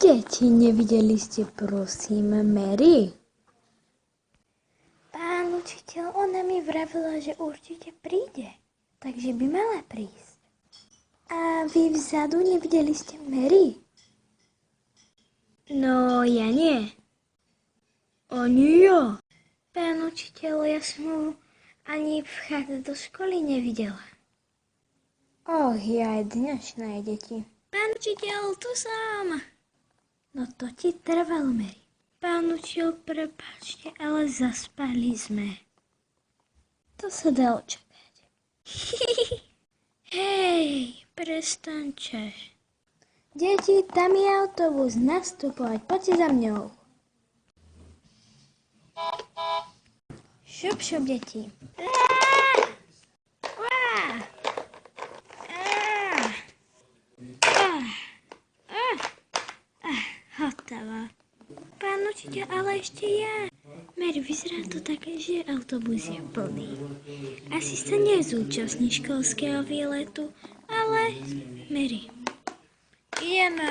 Deti, nevideli ste prosím Mary? Pán učiteľ, ona mi vravila, že určite príde, takže by mala prísť. A vy vzadu nevideli ste Mary? No, ja nie. Ani ja. Pán učiteľ, ja som ju ani vchádzať do školy nevidela. Och, ja aj dnešné deti. Pán učiteľ, tu som. No to ti trvalo, Mary. Pán učiteľ, prepáčte, ale zaspali sme. To sa dá očakať. Hej, prestaňte. Deti, tam je autobus, nastupovať, poďte za mňou. Šup, šup, deti. Hotovo. Pán učiteľ, ale ešte ja. Mary, vyzerá to tak, že autobus je plný. Asi sa nezúčastní školského výletu, ale Mary. Ideme.